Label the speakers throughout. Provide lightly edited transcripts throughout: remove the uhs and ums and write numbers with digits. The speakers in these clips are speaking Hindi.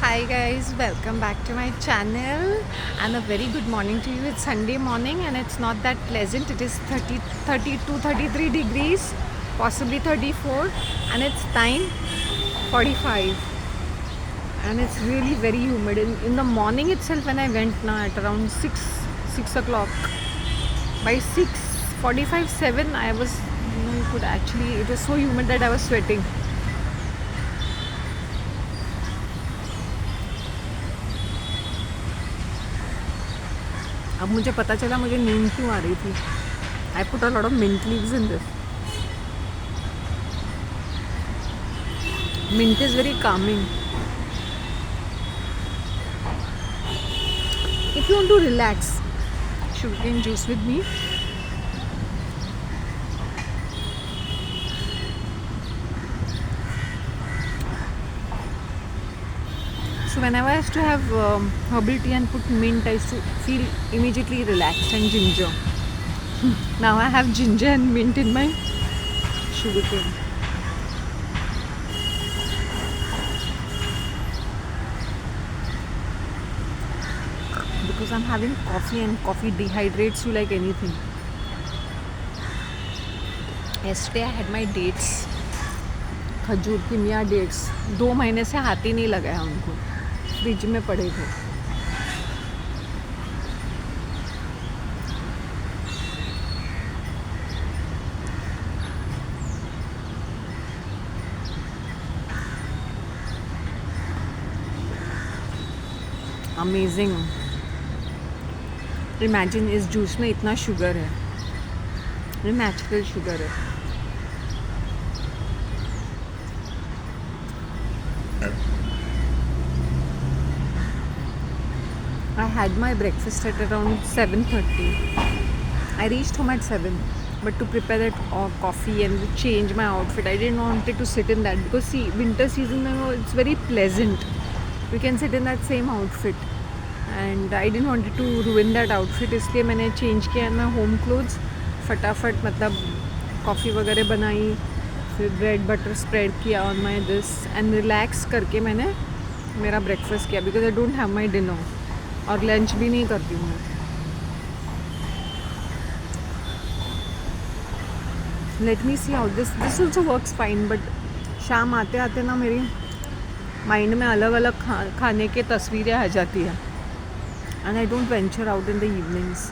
Speaker 1: Hi guys, welcome back to my channel and a very good morning to you. It's Sunday morning and it's not that pleasant. It is 32, 33 degrees, possibly 34, and it's 9:45 and it's really very humid. In the morning itself when I went now at around 6 o'clock, by 6:45, 7 I was, you could actually, it was so humid that I was sweating. अब मुझे पता चला मुझे नींद क्यों आ रही थी. I put a lot of mint leaves in this. Mint is very calming. If you want to relax, sugarcane juice with me. So whenever I used to have herbal tea and put mint, I used to feel immediately relaxed and ginger. Now I have ginger and mint in my sugarcane. Because I'm having coffee and coffee dehydrates you like anything. Yesterday I had my dates. खजूर की मियाँ डेट्स 2 महीने से हाथ ही नहीं लगाया उनको, फ्रिज में पड़े थे. अमेजिंग. इमेजिन इस जूस में इतना शुगर है, ये नेचुरल शुगर है. I had my breakfast at around 7:30. I reached home at 7. But to prepare that coffee and to change my outfit, I didn't want to sit in that because see, winter season it's very pleasant. We can sit in that same outfit. And I didn't want to ruin that outfit. इसलिए मैंने change किया ना home clothes. फटाफट मतलब कॉफ़ी वगैरह बनाई, फिर ब्रेड बटर स्प्रेड किया on my this and relax करके मैंने मेरा breakfast किया because I don't have my dinner. और लंच भी नहीं करती हूँ. Let me see how this also works fine. But शाम आते आते ना मेरी माइंड में अलग अलग खाने की तस्वीरें आ जाती है and I don't venture out in the evenings.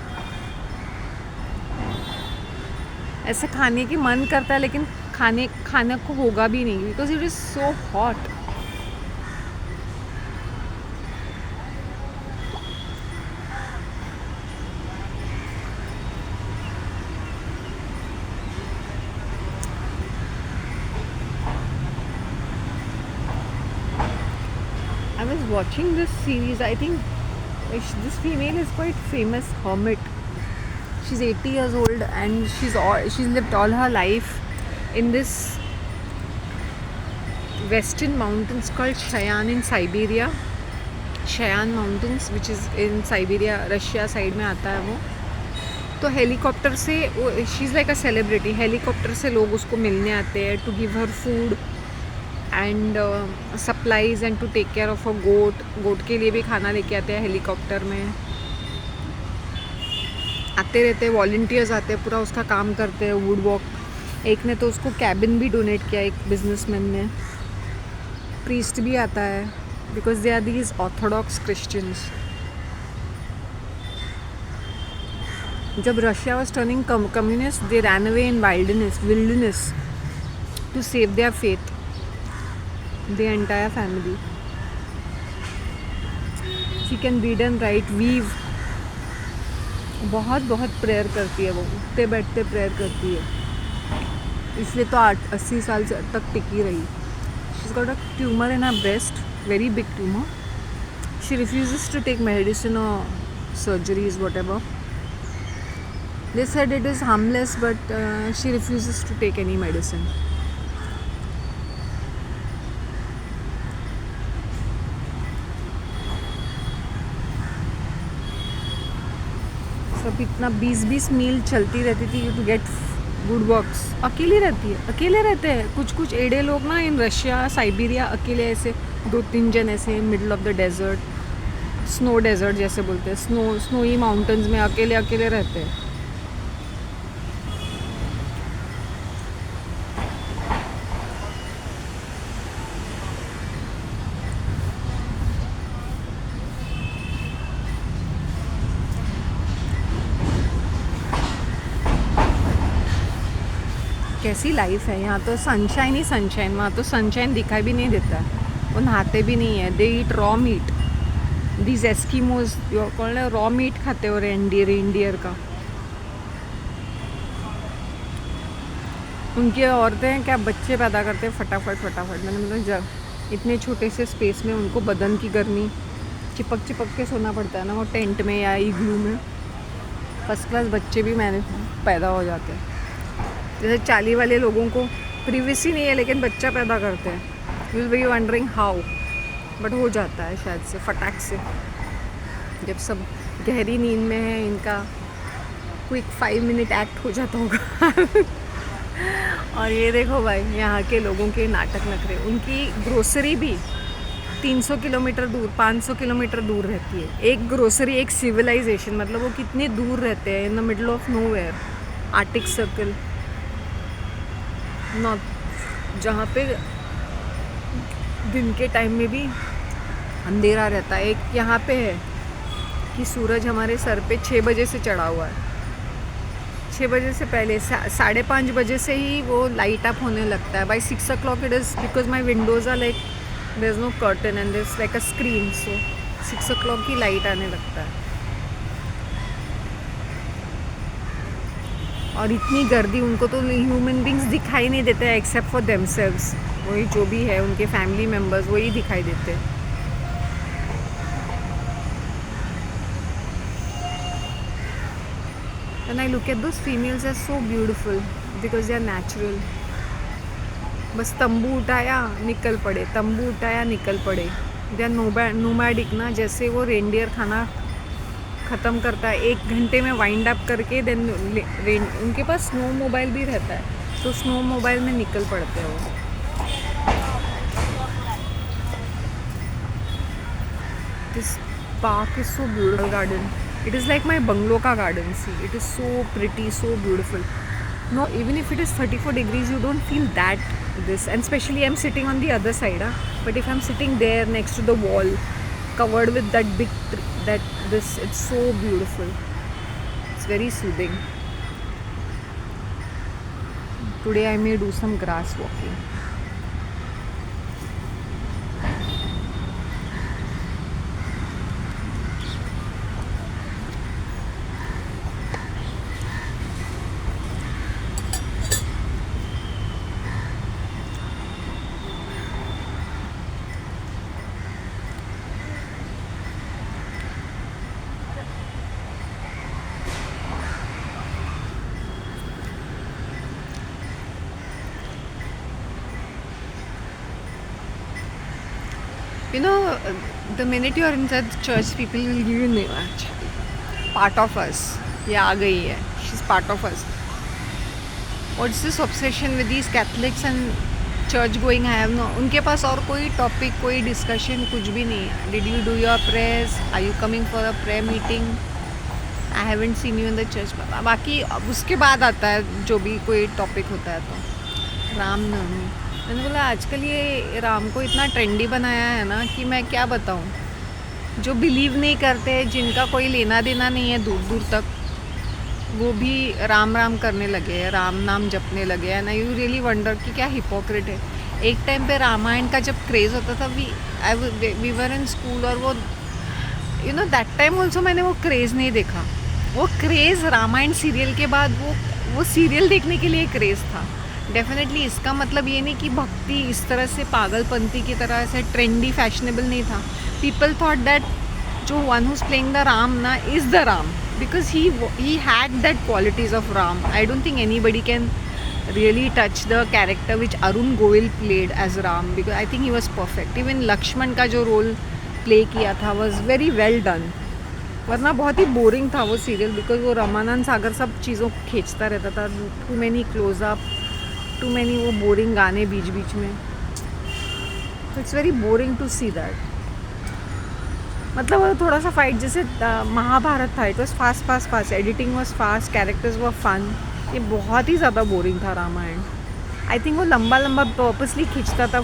Speaker 1: ऐसे खाने की मन करता है लेकिन खाने को होगा भी नहीं because it is so hot. I was watching this series. I think this female is quite famous, hermit. She's 80 years old and she's lived all her life in this western mountains called Cheyenne in Siberia. Cheyenne Mountains, which is in Siberia, Russia side में आता है वो. तो हेलीकॉप्टर से she is like a celebrity. Helicopter से लोग उसको मिलने आते हैं to give her food and supplies and to take care of a goat के लिए भी खाना लेके आते हैं हेलीकॉप्टर में. आते रहते हैं, वॉल्टियर्स आते हैं, पूरा उसका काम करते हैं, वुड वॉक. एक ने तो उसको कैबिन भी डोनेट किया, एक बिजनेसमैन ने. प्रीस्ट भी आता है because they are these orthodox Christians. जब Russia was turning communist they ran away in wilderness to save their faith. The entire family. She can read and write, weave. बहुत प्रेयर करती है वो, उठते बैठते प्रेयर करती है. इसलिए तो 80 साल तक टिकी रही. She's got a tumor in her breast, very big tumor. She refuses to take medicine or surgeries, whatever. They said it is harmless, but she refuses to take any medicine. सब इतना 20 मील चलती रहती थी टू गेट गुड वर्क्स. अकेले रहते हैं कुछ एड़े लोग ना इन रशिया साइबेरिया अकेले ऐसे दो तीन जन ऐसे middle of the desert, snow desert जैसे बोलते हैं, स्नोई माउंटेन्स में अकेले अकेले रहते हैं. कैसी लाइफ है यहाँ तो. सनशाइन ही सनशाइन. वहाँ तो सनशाइन दिखाई भी नहीं देता है. वो नहाते भी नहीं है. दे ईट रॉ मीट. दीज एस्कीमोज कौन है, रॉ मीट खाते हो रेंडियर का. उनकी औरतें क्या बच्चे पैदा करते हैं फटाफट फटाफट. मैंने मतलब जब इतने छोटे से स्पेस में उनको बदन की गर्मी चिपक चिपक के सोना पड़ता है ना, वो टेंट में या इग्लू में. फर्स्ट क्लास बच्चे भी मैंने पैदा हो जाते हैं. जैसे चाली वाले लोगों को प्रिवेसी नहीं है लेकिन बच्चा पैदा करते हैं. You will be wondering how, but हो जाता है शायद से फटाक से. जब सब गहरी नींद में है इनका क्विक 5 मिनट एक्ट हो जाता होगा. और ये देखो भाई यहाँ के लोगों के नाटक नखरे. उनकी ग्रोसरी भी 300 किलोमीटर दूर, 500 किलोमीटर दूर रहती है. एक ग्रोसरी, एक सिविलाइजेशन. मतलब वो कितने दूर रहते हैं, in the middle of nowhere. Arctic circle north, जहाँ पे दिन के टाइम में भी अंधेरा रहता है. एक यहाँ पे है कि सूरज हमारे सर पे 6 बजे से चढ़ा हुआ है. 6 बजे से पहले 5:30 बजे से ही वो लाइट अप होने लगता है. By 6 o'clock it is, because my windows are like there is no curtain and there is like a screen, so 6 o'clock ही लाइट आने लगता है. और इतनी गर्दी, उनको तो ह्यूमन बींग्स दिखाई नहीं देते हैं एक्सेप्ट फॉर देमसेल्व्स. वही जो भी है उनके फैमिली मेम्बर्स वही दिखाई देते हैं. When I look at those females, are so beautiful because they are natural. बस तंबू उठाया निकल पड़े, तंबू उठाया निकल पड़े. दे आर नोमैडिक ना. जैसे वो रेंडियर खाना ख़त्म करता है 1 घंटे में वाइंड अप करके, देन उनके पास स्नो मोबाइल भी रहता है, तो स्नो मोबाइल में निकल पड़ते हैं वो. This park is so beautiful. Garden, it is like my bungalow ka garden. See, it is so pretty, so beautiful. No, even if it is 34 degrees, you don't feel that this. And especially I'm sitting on the other side, but if I'm sitting there next to the wall, covered with that big tree, it's so beautiful. It's very soothing. Today I may do some grass walking. You know, the minute you are inside the church, people will give you name. Part of us. ये आ गई है. She's part of us. What's this obsession with these Catholics and church going? I have no. उनके पास और कोई टॉपिक, कोई डिस्कशन कुछ भी नहीं है. Did you do your prayers? Are you coming for a prayer meeting? I haven't seen you in the church. बाकी उसके बाद आता है जो भी कोई टॉपिक होता है. तो रामनवमी. मैंने बोला आजकल ये राम को इतना ट्रेंडी बनाया है ना कि मैं क्या बताऊँ. जो बिलीव नहीं करते, जिनका कोई लेना देना नहीं है दूर दूर तक, वो भी राम राम करने लगे हैं, राम नाम जपने लगे हैं ना. यू रियली वंडर कि क्या हिपोक्रेट है. एक टाइम पे रामायण का जब क्रेज़ होता था, वी वर इन स्कूल, और वो you know that time also मैंने वो क्रेज़ नहीं देखा. वो क्रेज़ रामायण सीरियल के बाद वो सीरियल देखने के लिए क्रेज़ था. डेफिनेटली इसका मतलब ये नहीं कि भक्ति इस तरह से पागलपंती की तरह ऐसे ट्रेंडी फैशनेबल नहीं था. पीपल थॉट दैट जो one who's playing the Ram ना is the Ram, because he had that qualities of Ram. I don't think anybody can really touch the character which Arun Goyal played as Ram, because I think he was perfect. Even Lakshman का जो रोल प्ले किया था वॉज वेरी वेल डन. वरना बहुत ही बोरिंग था वो सीरियल, बिकॉज वो रमानंद सागर सब चीज़ों को खींचता रहता था. Too many close up, too many वो बोरिंग गाने बीच बीच में. It's very boring to see that. मतलब वो थोड़ा सा फाइट जैसे महाभारत था. It was fast fast fast, editing was fast, characters were fun. ये बहुत ही ज़्यादा बोरिंग था रामायण. आई थिंक वो लंबा लंबा पर्पसली खींचता था,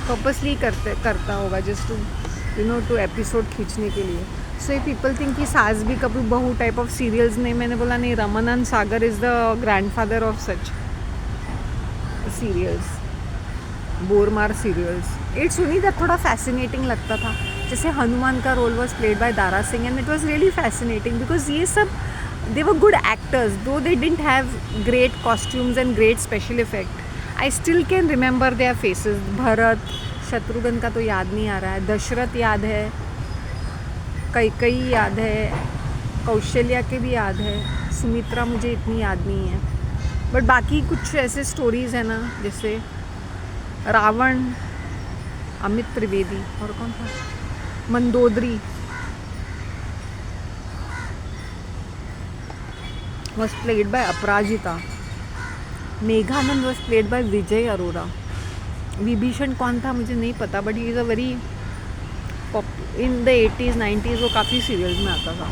Speaker 1: पर्पसली करता होगा जस्ट टू टू एपिसोड खींचने के लिए. सो ये पीपल थिंक कि सास भी कभी बहू टाइप ऑफ सीरियल्स. नहीं, मैंने बोला नहीं, Ramanand Sagar is the grandfather of such serials, बोरमार सीरियल्स. इट्स ओनली दैट थोड़ा फैसिनेटिंग लगता था. जैसे हनुमान का role was played by Dara Singh and it was really fascinating because ये सब they were good actors though they didn't have great costumes and great special effect. I still can remember their faces. Bharat, Shatrughan का तो याद नहीं आ रहा है, दशरथ याद है, कैकेयी याद है, कौशल्या के भी याद है, सुमित्रा मुझे इतनी याद नहीं है. बट बाकी कुछ ऐसे स्टोरीज़ है ना, जैसे रावण, अमित त्रिवेदी, और कौन था, Mandodari was played by Aparajita. Meghanand was played by विजय अरोरा. विभीषण कौन था मुझे नहीं पता, but he is a very in the 80s 90s वो काफ़ी सीरियल्स में आता था.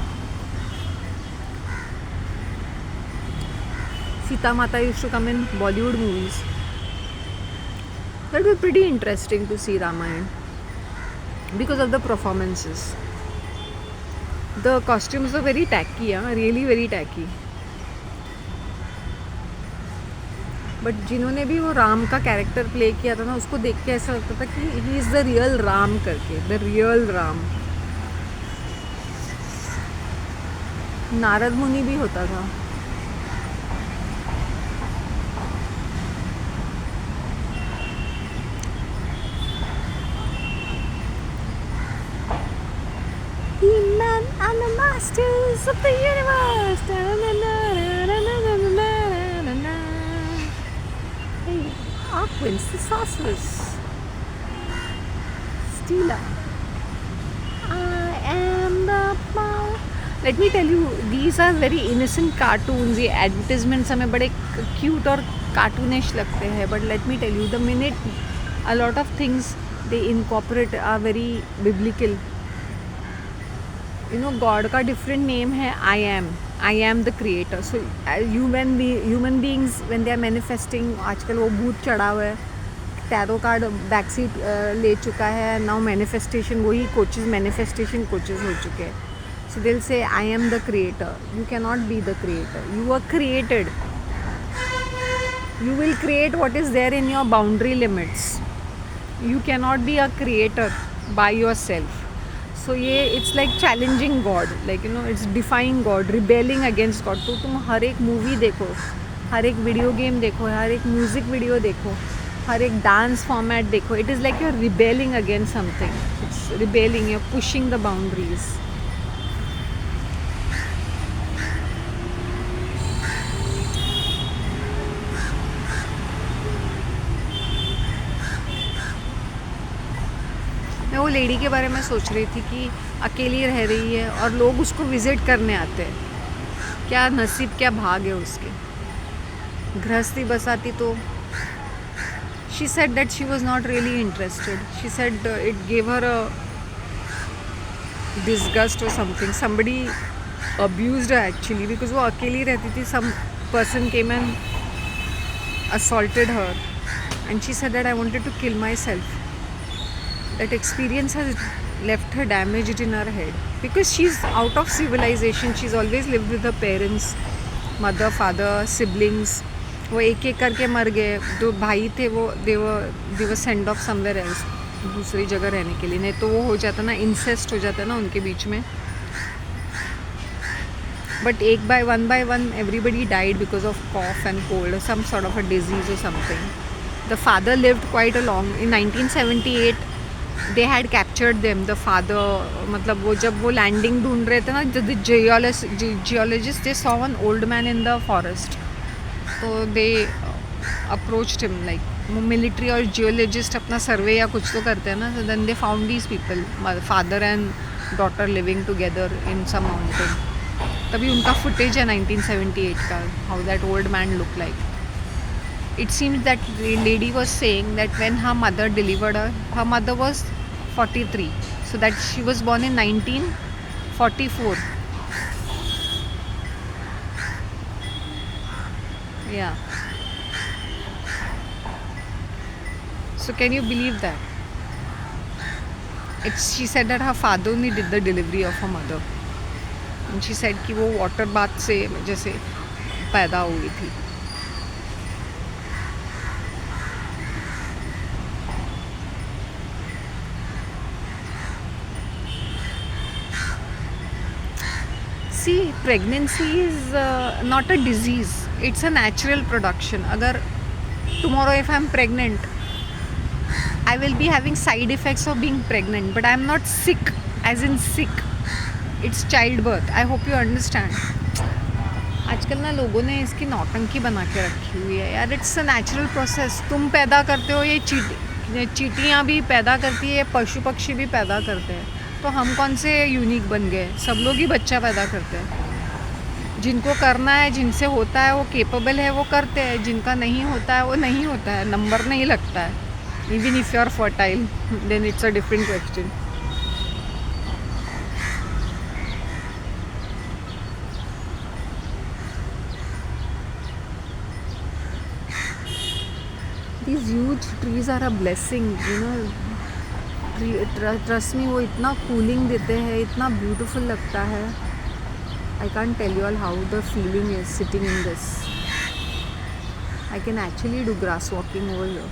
Speaker 1: सीता माता used to come in Bollywood movies. That was pretty interesting to see Ramayana because of the performances. The costumes were very tacky, really very tacky. But जिन्होंने भी वो राम का कैरेक्टर प्ले किया था ना, उसको देख के ऐसा लगता था कि he is the real Ram करके, द रियल राम. नारद मुनि भी होता था. Man and the masters of the universe. Hey, Aquins, the sorceress. Stila. I am the power. Let me tell you, these are very innocent cartoons. ये advertisements हमें बड़े cute और cartoonish लगते हैं. But let me tell you, the minute a lot of things they incorporate are very biblical. God का डिफरेंट नेम है I am the creator. So human beings when they are manifesting, आजकल वो भूत चढ़ा हुआ है, टैरो कार्ड बैक सीट ले चुका है. नाउ मैनिफेस्टेशन, वही कोचेस मैनिफेस्टेशन कोचेस हो चुके हैं. सो दिल से I am the creator. You can not be the creator. You are created. You will create what is there in your boundary limits. You can not be a creator by yourself. So ये it's like challenging God, like it's defying God, rebelling against God. तो तुम हर एक मूवी देखो, हर एक वीडियो गेम देखो, हर एक म्यूज़िक वीडियो देखो, हर एक डांस फॉर्मेट देखो, it is like you are rebelling against something. It's rebelling, you are pushing the boundaries. मैं वो लेडी के बारे में सोच रही थी कि अकेली रह रही है और लोग उसको विज़िट करने आते हैं. क्या नसीब, क्या भाग है उसके. गृहस्थी बसाती तो she said that she was not really interested. She said it gave her a disgust और something. Somebody abused her actually because वो अकेली रहती थी. Some person came and assaulted her and she said that I wanted to kill myself. That experience has left her damaged in her head because she's out of civilization. She's always lived with her parents, mother, father, siblings. वो एक एक करके मर गए. जो भाई थे वो they were sent off somewhere else, दूसरी जगह रहने के लिए. नहीं तो वो हो जाता ना, incest हो जाता ना उनके बीच में. But one by one everybody died because of cough and cold or some sort of a disease or something. The father lived quite a long. In 1978 they had captured them. The father, मतलब वो जब वो लैंडिंग ढूंढ रहे थे ना, the geologist they saw one old man in the forest. So they approached him, like military और जियोलॉजिस्ट अपना सर्वे या कुछ तो करते हैं ना. So then they found these people, father and daughter living together in some mountain. तभी उनका फुटेज है 1978 का, how that old man look like. It seems that the lady was saying that when her mother delivered her, her mother was 43. So that she was born in 1944. Yeah. So can you believe that? She said that her father only did the delivery of her mother. And she said कि वो वाटर बाथ से जैसे पैदा हुई थी. See, pregnancy is not a disease. It's a natural production. अगर tomorrow if I'm pregnant, I will be having side effects of being pregnant, but I'm not sick, as in sick. It's childbirth. I hope you understand. आजकल ना लोगों ने इसकी नौटंकी बना के रखी हुई है यार. It's a natural process. तुम पैदा करते हो, ये चींटियाँ भी पैदा करती है, पशु पक्षी भी पैदा करते हैं. तो हम कौन से यूनिक बन गए? सब लोग ही बच्चा पैदा करते हैं. जिनको करना है, जिनसे होता है, वो केपेबल है, वो करते हैं. जिनका नहीं होता है, वो नहीं होता है. नंबर नहीं लगता है. Even if you are fertile, then it's a different question. These huge trees are a blessing, you know. Trust me, वो इतना कूलिंग देते हैं, इतना ब्यूटीफुल लगता है. I can't tell you all how the feeling is sitting in this. I can actually do grass walking over here.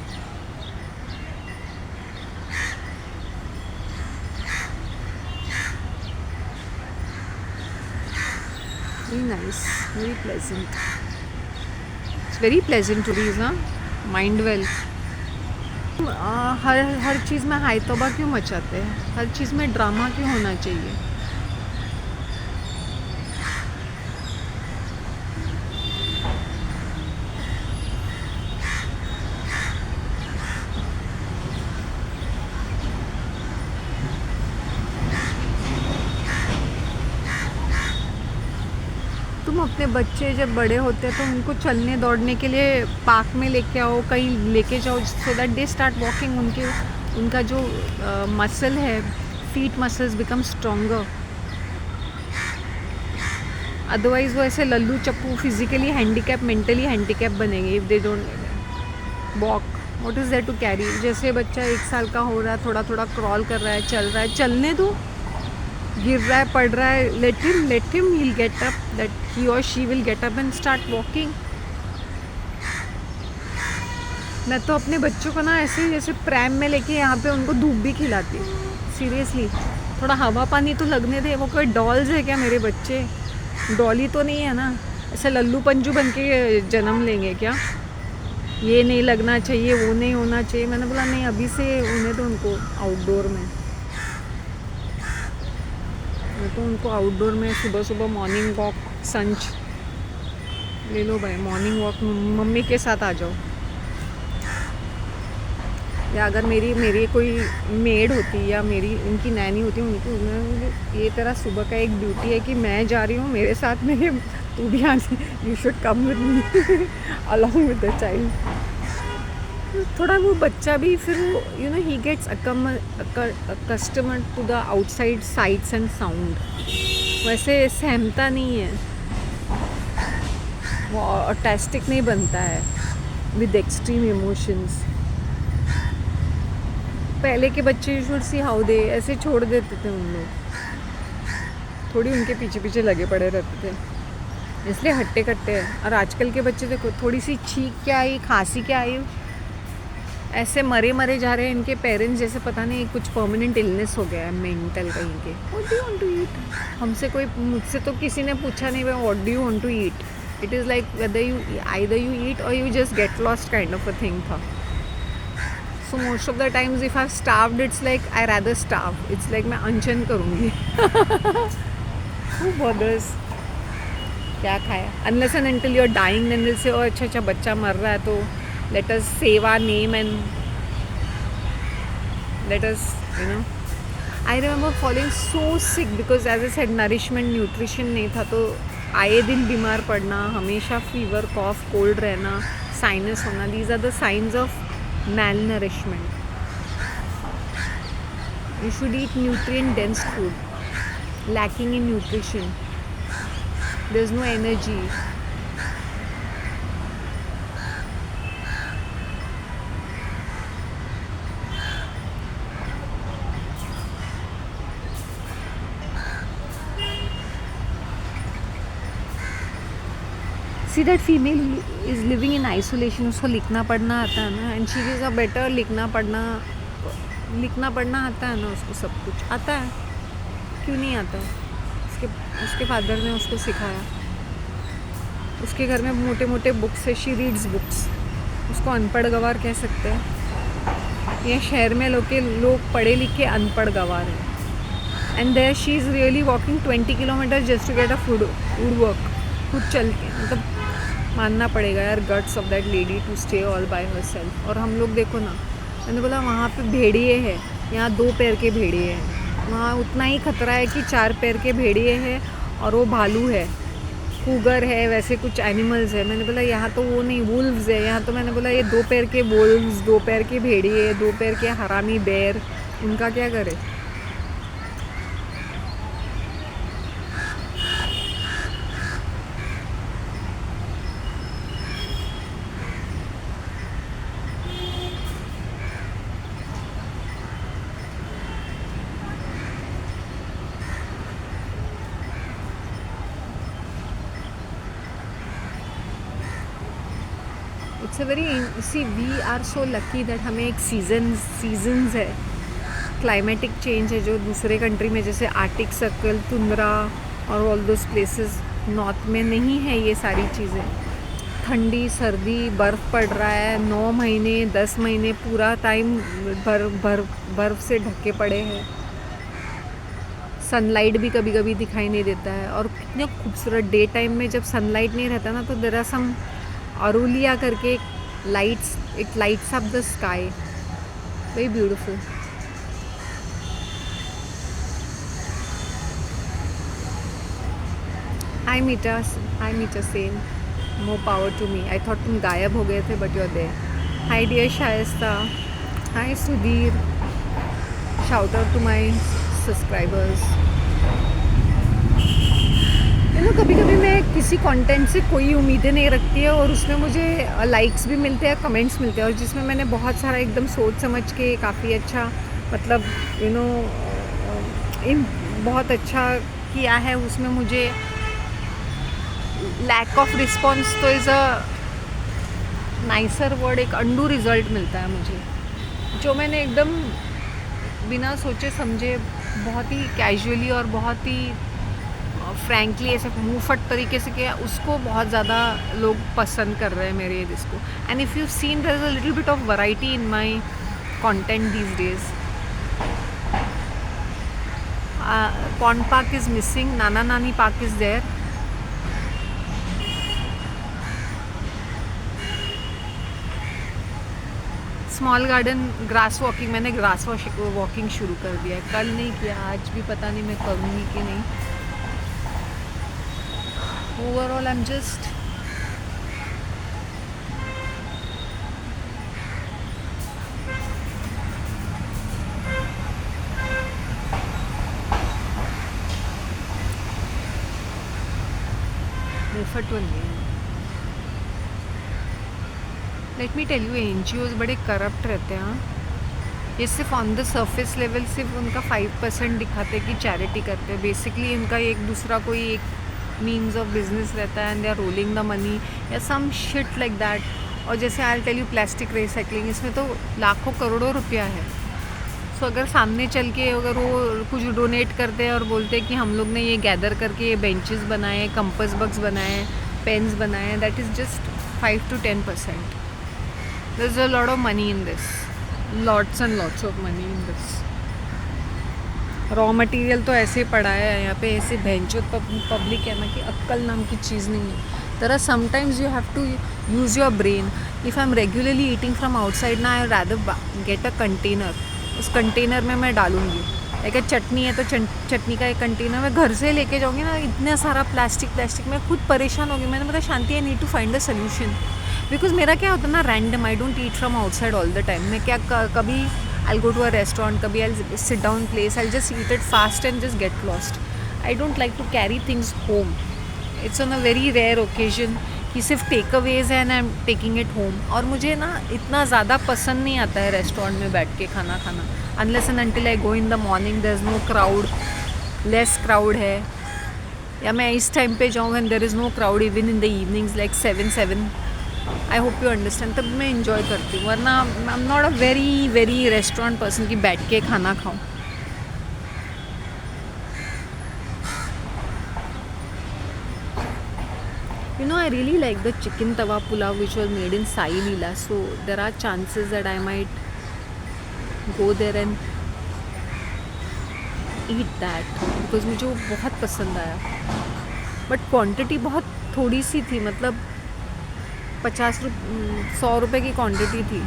Speaker 1: Very nice, very pleasant. It's very pleasant trees, huh? Mind well. हर चीज़ में हाय तौबा क्यों मचाते हैं? हर चीज़ में ड्रामा क्यों होना चाहिए? तुम अपने बच्चे जब बड़े होते हैं तो उनको चलने दौड़ने के लिए पार्क में लेके आओ, कहीं लेके जाओ, so that they start walking. उनका जो मसल है, feet muscles become stronger. Otherwise वो ऐसे लल्लू चप्पू, फिजिकली हैंडीकैप, मेंटली हैंडीकैप बनेंगे if they don't walk. What is there to carry? जैसे बच्चा 1 साल का हो रहा है, थोड़ा थोड़ा क्रॉल कर रहा है, चल रहा है, चलने दो. गिर रहा है, पड़ रहा है, let him, he'll get up, that he or she will get up and start walking. मैं तो अपने बच्चों को ना ऐसे जैसे प्रैम में लेके यहाँ पे उनको धूप भी खिलाती. सीरियसली, थोड़ा हवा पानी तो लगने दे. वो कोई डॉल्स है क्या मेरे बच्चे? डॉली तो नहीं है ना. ऐसे लल्लू पंजू बन के जन्म लेंगे क्या? ये नहीं लगना चाहिए, वो नहीं होना चाहिए. मैंने बोला नहीं, अभी से उन्हें तो उनको आउटडोर में, तो उनको आउटडोर में सुबह सुबह मॉर्निंग वॉक, संच ले लो भाई. मॉर्निंग वॉक मम्मी के साथ आ जाओ. या अगर मेरी कोई मेड होती या मेरी इनकी नैनी होती, उनको ये तेरा सुबह का एक ड्यूटी है कि मैं जा रही हूँ, मेरे साथ में तू भी आ, you should come with me along with the child. थोड़ा वो बच्चा भी फिर वो you know he gets accustomed to the outside sights and sound. वैसे सहमता नहीं है, वो ऑटिस्टिक नहीं बनता है विद एक्सट्रीम इमोशंस. पहले के बच्चे you should see how they ऐसे छोड़ देते थे उन लोग. थोड़ी उनके पीछे पीछे लगे पड़े रहते थे, इसलिए हट्टे कट्टे हैं. और आजकल के बच्चे देखो, थोड़ी सी छींक क्या आई, खांसी क्या आई, ऐसे मरे जा रहे हैं. इनके पेरेंट्स जैसे पता नहीं कुछ परमानेंट इलनेस हो गया है, मेंटल कहीं के. What do you want to eat? मुझसे तो किसी ने पूछा नहीं what do you want to eat. It is like whether you either you eat और you just get lost kind of a thing था. So most of the times if I starved, it's like I rather starve. It's like मैं अनशन करूँगी. बॉदर्स क्या खाया? Unless and until you are dying, then will से ओ अच्छा बच्चा मर रहा है तो let us save our name and let us, you know. I remember falling so sick because as I said, nourishment, nutrition नहीं था, तो आए दिन बीमार पड़ना, हमेशा फीवर, कॉफ, कोल्ड रहना, साइनस होना, these are the science of malnourishment. You should eat nutrient dense food. Lacking in nutrition, there's no energy. See that female is living in isolation. उसको लिखना पढ़ना आता है ना, and she is a better लिखना पढ़ना आता है ना, उसको सब कुछ आता है. क्यों नहीं आता है? उसके फादर ने उसको सिखाया. उसके घर में मोटे मोटे बुक्स है, शी रीड्स बुक्स. उसको अनपढ़ गवार कह सकते हैं. ये शहर में लोग पढ़े लिखे अनपढ़ गवार हैं. And there she is really walking 20 kilometre just to get a wood work. खुद चल के, मतलब मानना पड़ेगा यार, guts of that lady to stay all by herself. और हम लोग देखो ना, मैंने बोला वहाँ पे भेड़िए हैं, यहाँ 2 पैर के भेड़िए हैं. वहाँ उतना ही खतरा है कि 4 पैर के भेड़िए हैं और वो भालू है, कूगर है, वैसे कुछ एनिमल्स है. मैंने बोला यहाँ तो वो नहीं, वुल्व्स है यहाँ तो. मैंने बोला ये 2 पैर के वुल्व्स, 2 पैर के भेड़िए, 2 पैर के हरामी बेर, उनका क्या करे. It's a very see we are so lucky that हमें एक सीजन्स है, क्लाइमेटिक चेंज है जो दूसरे कंट्री में जैसे आर्टिक सर्कल, तुंद्रा और ऑल दोज प्लेसेस नॉर्थ में नहीं है. ये सारी चीज़ें, ठंडी सर्दी, बर्फ़ पड़ रहा है 9 महीने 10 महीने पूरा टाइम बर्फ़ से ढके पड़े हैं. सनलाइट भी कभी कभी दिखाई नहीं देता है. और कितने खूबसूरत डे टाइम में जब सनलाइट नहीं रहता ना, तो देयर आर सम अरुलिया करके एक lights up the sky, very beautiful. Hi Meeta Sen, more power to me. I thought तुम गायब हो गए थे, but you are there. Hi dear Shaista, hi Sudhir, shout out to my subscribers. कभी कभी मैं किसी कंटेंट से कोई उम्मीदें नहीं रखती है और उसमें मुझे लाइक्स भी मिलते हैं, कमेंट्स मिलते हैं, और जिसमें मैंने बहुत सारा एकदम सोच समझ के काफ़ी अच्छा, मतलब बहुत अच्छा किया है, उसमें मुझे लैक ऑफ रिस्पॉन्स तो इज़ अ नाइसर वर्ड, एक अंडू रिज़ल्ट मिलता है मुझे, जो मैंने एकदम बिना सोचे समझे बहुत ही कैजुअली और बहुत ही फ्रैंकली ऐसे मुँहफट तरीके से किया, उसको बहुत ज़्यादा लोग पसंद कर रहे हैं मेरे इसको. And if you seen there is a little bit of variety in my content these days. Pond park is missing, Nana Nani park is there. Small garden grass walking, मैंने ग्रास वॉकिंग शुरू कर दिया है. कल नहीं किया, आज भी पता नहीं मैं करूँगी कि नहीं. Overall I am just refer to a name. Let me tell you, NGOs बड़े करप्ट रहते हैं. ये सिर्फ ऑन द सरफेस लेवल सिर्फ उनका 5% दिखाते हैं कि चैरिटी करते हैं. बेसिकली इनका एक दूसरा कोई एक मीन्स ऑफ बिजनेस रहता है, and they are rolling the money या सम शिट लाइक दैट. और जैसे I tell you plastic recycling, इसमें तो लाखों करोड़ों रुपया है. सो अगर सामने चल के अगर वो कुछ डोनेट करते हैं और बोलते हैं कि हम लोग ने ये गैदर करके ये बेंचेस बनाए, कंपास बॉक्स बनाए, पेन्स बनाए, that is just 5 to 10%. There is a lot of money in this, lots and lots of money in this. Raw material तो ऐसे पड़ा है यहाँ पे, ऐसे भैंचोद पब्लिक है ना कि अक्कल नाम की चीज़ नहीं है. there are sometimes you have to use your brain. If I'm regularly eating from outside ना, I rather get a container. उस कंटेनर में मैं डालूँगी. एक चटनी है तो चटनी का एक कंटेनर मैं घर से लेके जाऊँगी ना, इतना सारा प्लास्टिक मैं खुद परेशान होगी. मैंने बोला Shanti, I need to find a solution. Because मेरा क्या होता है ना, random, I don't eat from outside all the time. मैं क्या कभी I go to a restaurant, कभी I sit down place, I just eat it fast and just get lost. I don't like to carry things home. It's on a very rare occasion कि सिर्फ टेक अवेज है and I am taking it home. और मुझे ना इतना ज़्यादा पसंद नहीं आता है रेस्टोरेंट में बैठ के खाना खाना, unless and until I go in the morning, there is no crowd, less crowd है, या मैं इस टाइम पे जाऊँ and there is no crowd even in the evenings like 7. I hope you understand. तब मैं इंजॉय करती हूँ, वरना I am not a very very restaurant person की बैठ के खाना खाऊँ. You know, I really like the chicken tawa pulav which was made in Sai Leela. So there are chances that I might go there and eat that because मुझे वो बहुत पसंद आया. बट क्वांटिटी बहुत थोड़ी सी थी, मतलब 100 रुपये की क्वांटिटी थी.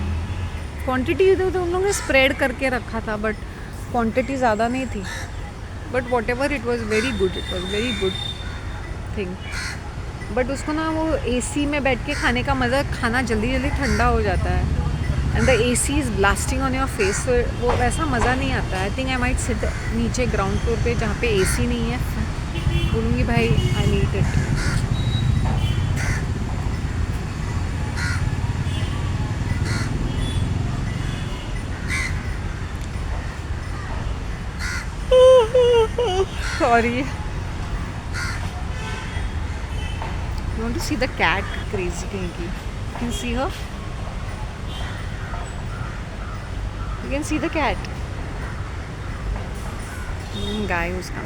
Speaker 1: क्वांटिटी तो उन लोगों ने स्प्रेड करके रखा था, बट क्वांटिटी ज़्यादा नहीं थी. But what ever, it was very good, it was very good thing. But उसको ना वो एसी में बैठ के खाने का मज़ा, खाना जल्दी जल्दी ठंडा हो जाता है and the AC is blasting on your face, तो वो वैसा मज़ा नहीं आता. I think I might sit नीचे ग्राउंड फ्लोर पे जहाँ पे एसी नहीं है, बोलूँगी भाई I need it. Sorry. You want to see the cat? Crazy कहीं की. You can see her. You can see the cat. गाय उसका.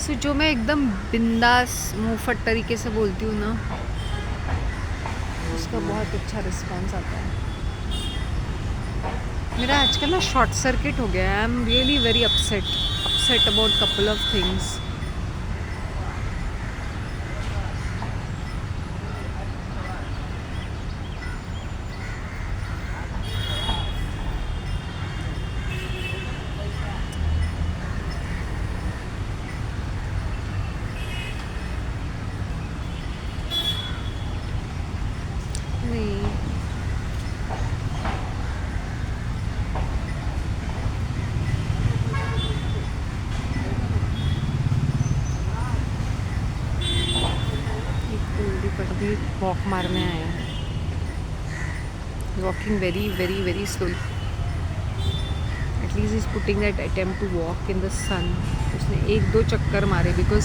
Speaker 1: सो जो मैं एकदम बिंदास मुंहफट तरीके से बोलती हूँ ना, उसका बहुत अच्छा रिस्पॉन्स आता है. मेरा आजकल ना शॉर्ट सर्किट हो गया है. I am really very upset about couple of things. नहीं, अभी वॉक मारने आए हैं. Walking very very very slowly. At least is putting that attempt to walk in the sun. उसने 1-2 चक्कर मारे because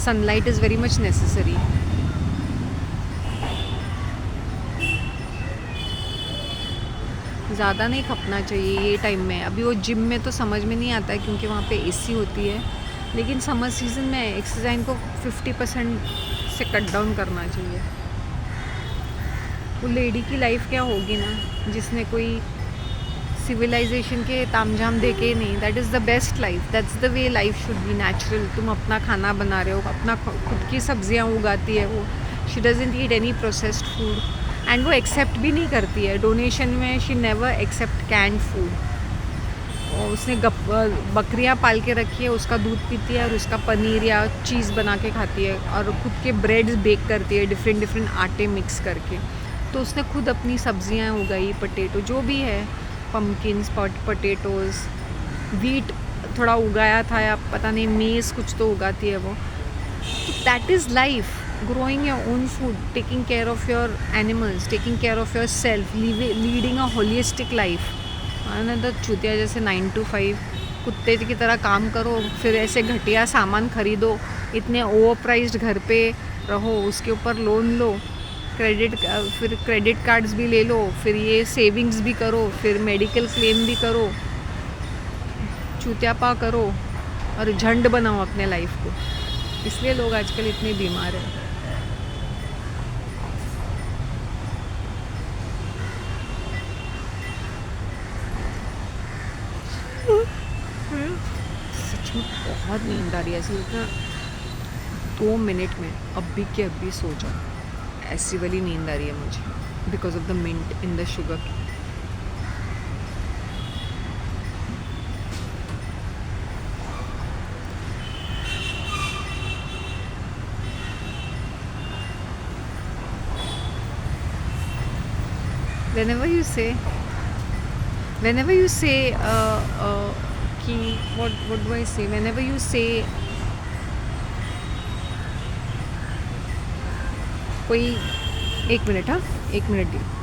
Speaker 1: sunlight is very much necessary. ज़्यादा नहीं खपना चाहिए ये टाइम में. अभी वो जिम में तो समझ में नहीं आता है क्योंकि वहाँ पे एसी होती है, लेकिन समर सीजन में एक्सरसाइज को 50% से कट डाउन करना चाहिए. वो लेडी की लाइफ क्या होगी ना, जिसने कोई सिविलाइजेशन के तामझाम दे के नहीं. That is the best life. That's the way life should be, natural. तुम अपना खाना बना रहे हो, अपना खुद की सब्जियां उगाती है वो. She doesn't eat any processed food and वो एक्सेप्ट भी नहीं करती है डोनेशन में. She never accept canned food. उसने बकरियां पाल के रखी है, उसका दूध पीती है और उसका पनीर या चीज़ बना के खाती है, और खुद के ब्रेड्स बेक करती है डिफरेंट आटे मिक्स करके. तो उसने खुद अपनी सब्जियां उगाई, पोटैटो जो भी है, पम्पकिन, पोटैटोज़, वीट थोड़ा उगाया था, या पता नहीं मेज़ कुछ तो उगाती है वो. तो that is life. Growing your own food, taking care of your animals, taking care of your self, leading a holistic life. ना तो चूतिया जैसे 9 to 5 कुत्ते की तरह काम करो, फिर ऐसे घटिया सामान खरीदो, इतने ओवर प्राइस्ड घर पे रहो, उसके ऊपर लोन लो, फिर क्रेडिट कार्ड्स भी ले लो, फिर ये सेविंग्स भी करो, फिर मेडिकल क्लेम भी करो, चूतियापा करो और झंड बनाओ अपने लाइफ को. इसलिए लोग आजकल इतने बीमार हैं. सच में बहुत नींद आ रही है. ऐसे लगता 2 मिनट में अभी के अभी सो जाओ, ऐसी वाली नींद आ रही है मुझे because of the mint in the sugar. whenever you say कि what do I say, whenever you say कोई, एक मिनट, हाँ, एक मिनट